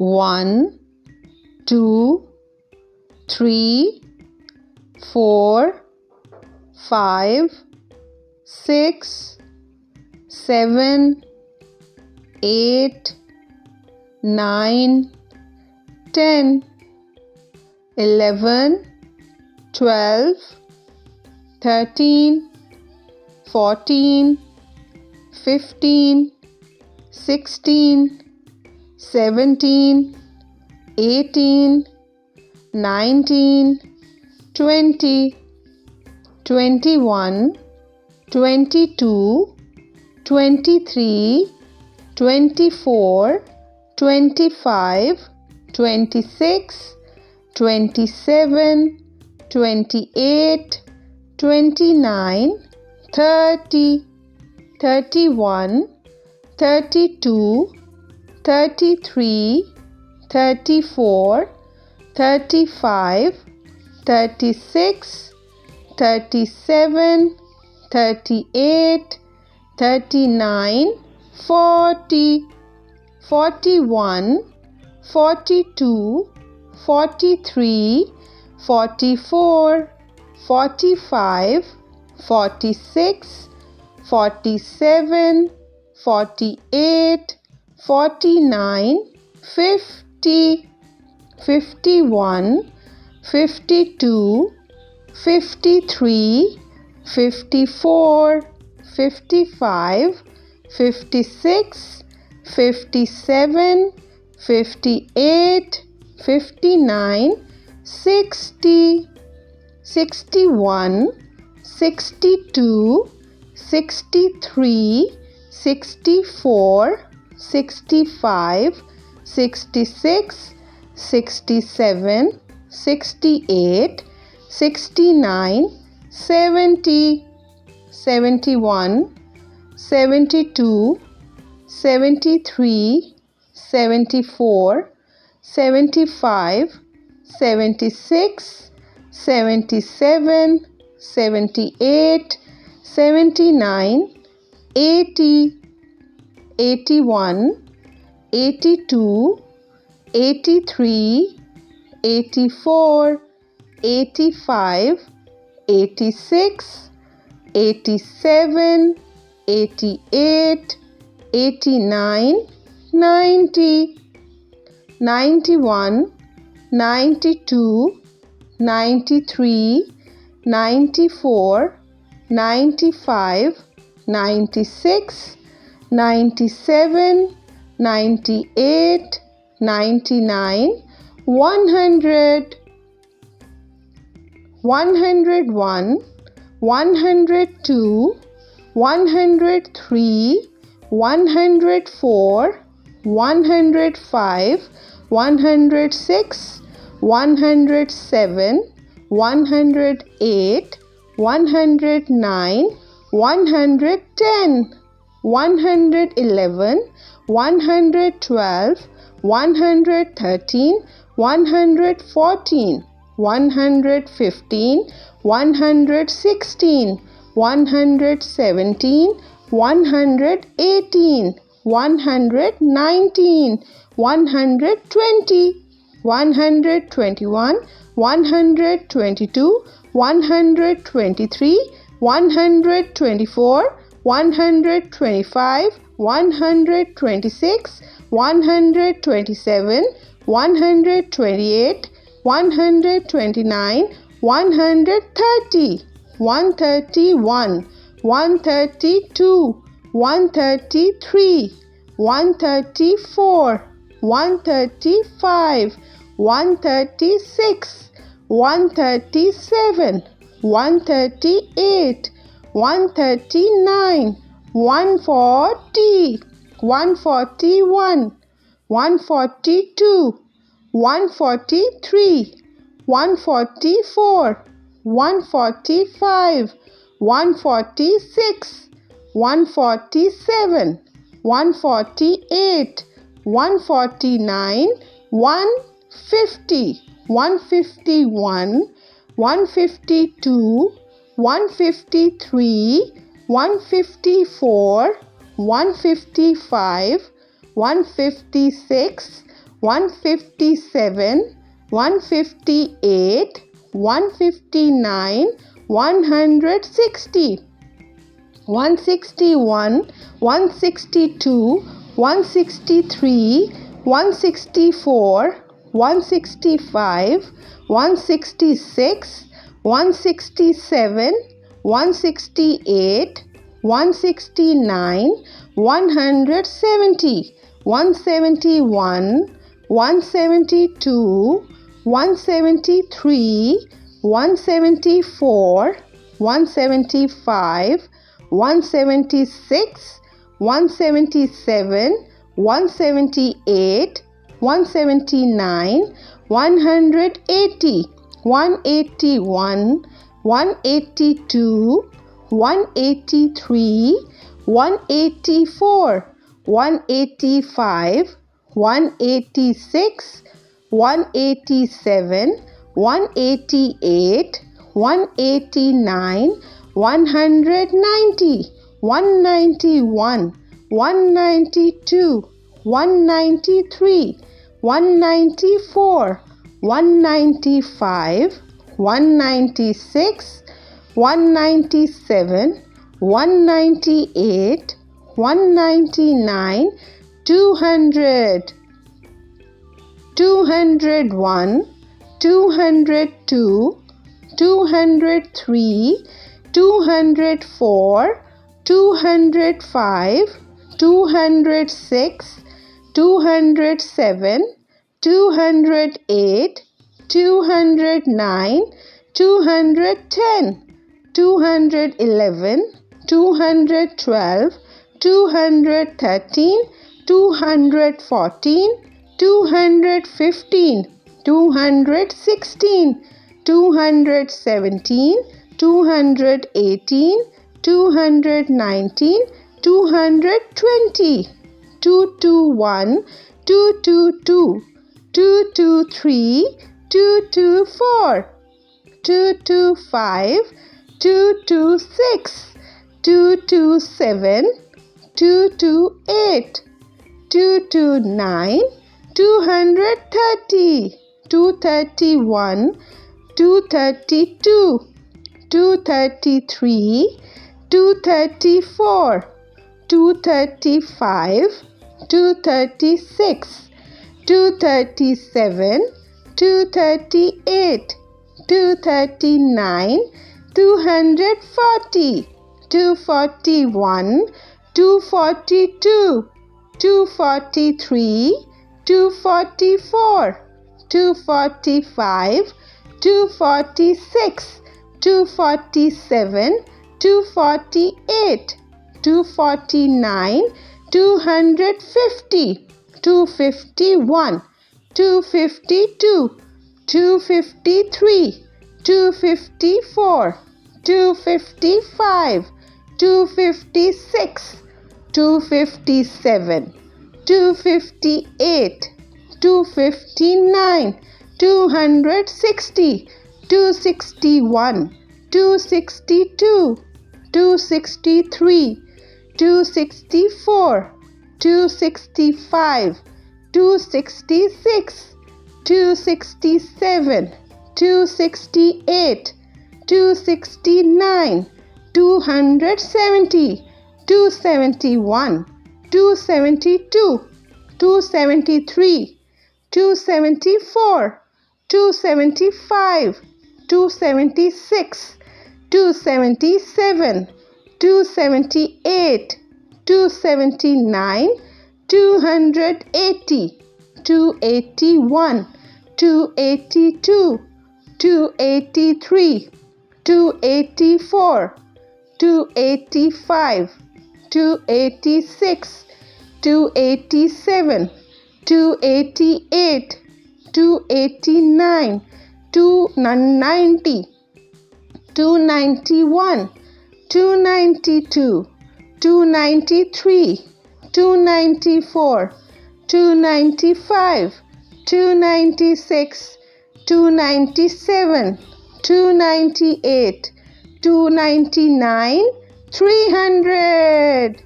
1, 2, 3, 4, 5, 6, 7, 8, 9, 10, 11, 12, 13, 14, 15, 16, 17, 18, 19, 20, 21, 22, 23, 24, 25, 26, 27, 28, 29, 30, 31, 32, 33, 34, 35, 36, 37, 38, 39, 40, 41, 42, 43, 44, 45, 46, 47, 48, 49, 50, 51, 52, 53, 54, 55, 56, 57, 58, 59, 60, 61, 62, 63, 64, 65, 66, 67, 68, 69, 70, 71, 72, 73, 74, 75, 76, 77, 78, 79, 80, 81, 82, 83, 84, 85, 86, 87, 88, 89, 90, 91, 92, 93, 94, 95, 96, 97, 98, 99, 100, 101, 102, 103, 104, 105, 106, 107, 108, 109, 110, 111, 112, 113, 114, 115, 116, 117, 118, 119, 120, 121, 122, 123, 124, 125, 126, 127, 128, 129, 130, 131, 132, 133, 134, 135, 136, 137, 138, 139, 140, 141, 142, 143, 144, 145, 146, 147, 148, 149, 150, 151, 152, 153, 154, 155, 156, 157, 158, 159, 160, 161, 162, 163, 164, 165, 166, 167, 168, 169, 170, 171, 172, 173, 174, 175, 176, 177, 178, 179, 180, 181, 182, 183, 184, 185, 186, 187, 188, 189, 190, 191, 192, 193, 194, 195, 196, 197, 198, 199, 200, 201, 202, 203, 204, 205, 206, 207, 208, 209, 210, 211, 212, 213, 214, 215, 216, 217, 218, 219, 220, 221, 222, 223, 224, 225, 226, 227, 228, 229, 230, 231, 232, 233, 234, 235, 236, 237, 238, 239, 240, 241, 242, 243, 244, 245, 246, 247, 248, 249, 250, 251, 252, 253, 254, 255, 256, 257, 258, 259, 260, 261, 262, 263, 264, 265, 266, 267, 268, 269, 270, 271, 272, 273, 274, 275, 276, 277, 278, 279, 280, 281, 282, 283, 284, 285, 286, 287, 288, 289, 290, 291, 292, 293, 294, 295, 296, 297, 298, 299, 300.